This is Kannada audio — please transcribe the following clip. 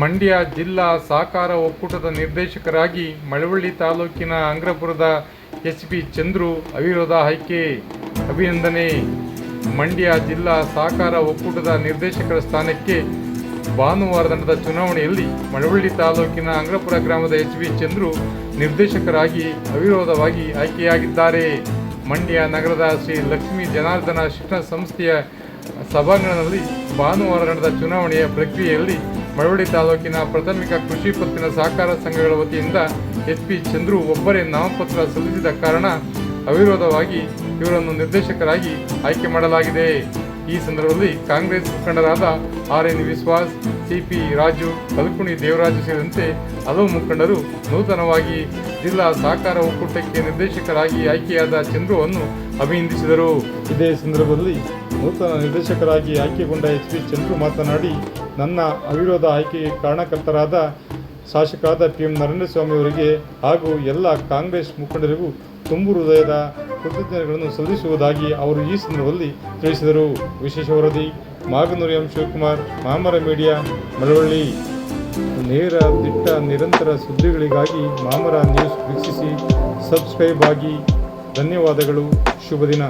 ಮಂಡ್ಯ ಜಿಲ್ಲಾ ಸಹಕಾರ ಒಕ್ಕೂಟದ ನಿರ್ದೇಶಕರಾಗಿ ಮಳವಳ್ಳಿ ತಾಲೂಕಿನ ಅಂಗ್ರಪುರದ ಎಚ್.ಪಿ. ಚಂದ್ರು ಅವಿರೋಧ ಆಯ್ಕೆ. ಅಭಿನಂದನೆ. ಮಂಡ್ಯ ಜಿಲ್ಲಾ ಸಹಕಾರ ಒಕ್ಕೂಟದ ನಿರ್ದೇಶಕರ ಸ್ಥಾನಕ್ಕೆ ಭಾನುವಾರ ನಡೆದ ಚುನಾವಣೆಯಲ್ಲಿ ಮಳವಳ್ಳಿ ತಾಲೂಕಿನ ಅಂಗ್ರಪುರ ಗ್ರಾಮದ ಎಚ್.ಪಿ. ಚಂದ್ರು ನಿರ್ದೇಶಕರಾಗಿ ಅವಿರೋಧವಾಗಿ ಆಯ್ಕೆಯಾಗಿದ್ದಾರೆ. ಮಂಡ್ಯ ನಗರದ ಶ್ರೀ ಲಕ್ಷ್ಮೀ ಜನಾರ್ದನ ಶಿಕ್ಷಣ ಸಂಸ್ಥೆಯ ಸಭಾಂಗಣದಲ್ಲಿ ಭಾನುವಾರ ನಡೆದ ಚುನಾವಣೆಯ ಪ್ರಕ್ರಿಯೆಯಲ್ಲಿ ಮಳವಳ್ಳಿ ತಾಲೂಕಿನ ಪ್ರಾಥಮಿಕ ಕೃಷಿ ಪತ್ತಿನ ಸಹಕಾರ ಸಂಘಗಳ ವತಿಯಿಂದ ಎಚ್.ಪಿ. ಚಂದ್ರು ಒಬ್ಬರೇ ನಾಮಪತ್ರ ಸಲ್ಲಿಸಿದ ಕಾರಣ ಅವಿರೋಧವಾಗಿ ಇವರನ್ನು ನಿರ್ದೇಶಕರಾಗಿ ಆಯ್ಕೆ ಮಾಡಲಾಗಿದೆ. ಈ ಸಂದರ್ಭದಲ್ಲಿ ಕಾಂಗ್ರೆಸ್ ಮುಖಂಡರಾದ ಆರ್.ಎನ್. ವಿಶ್ವಾಸ್, ಸಿ.ಪಿ. ರಾಜು, ಕಲ್ಕುಣಿ ದೇವರಾಜು ಸೇರಿದಂತೆ ಹಲವು ಮುಖಂಡರು ನೂತನವಾಗಿ ಜಿಲ್ಲಾ ಸಹಕಾರ ಒಕ್ಕೂಟಕ್ಕೆ ನಿರ್ದೇಶಕರಾಗಿ ಆಯ್ಕೆಯಾದ ಚಂದ್ರುವನ್ನು ಅಭಿನಂದಿಸಿದರು. ಇದೇ ಸಂದರ್ಭದಲ್ಲಿ ನೂತನ ನಿರ್ದೇಶಕರಾಗಿ ಆಯ್ಕೆಗೊಂಡ ಎಚ್.ಪಿ. ಚಂದ್ರು ಮಾತನಾಡಿ, ನನ್ನ ಅವಿರೋಧ ಆಯ್ಕೆಗೆ ಕಾರಣಕರ್ತರಾದ ಶಾಸಕರಾದ ಪಿ.ಎಂ. ನರೇಂದ್ರಸ್ವಾಮಿ ಅವರಿಗೆ ಹಾಗೂ ಎಲ್ಲ ಕಾಂಗ್ರೆಸ್ ಮುಖಂಡರಿಗೂ ತುಂಬು ಹೃದಯದ ಕೃತಜ್ಞತೆಗಳನ್ನು ಸಲ್ಲಿಸುವುದಾಗಿ ಅವರು ಈ ಸಂದರ್ಭದಲ್ಲಿ ತಿಳಿಸಿದರು. ವಿಶೇಷ ವರದಿ ಮಾಗನೂರು ಎಂ. ಶಿವಕುಮಾರ್, ಮಾಮರ ಮೀಡಿಯಾ, ಮಳವಳ್ಳಿ. ನೇರ, ದಿಟ್ಟ, ನಿರಂತರ ಸುದ್ದಿಗಳಿಗಾಗಿ ಮಾಮರ ನ್ಯೂಸ್ ವೀಕ್ಷಿಸಿ, ಸಬ್ಸ್ಕ್ರೈಬ್ ಆಗಿ. ಧನ್ಯವಾದಗಳು. ಶುಭ ದಿನ.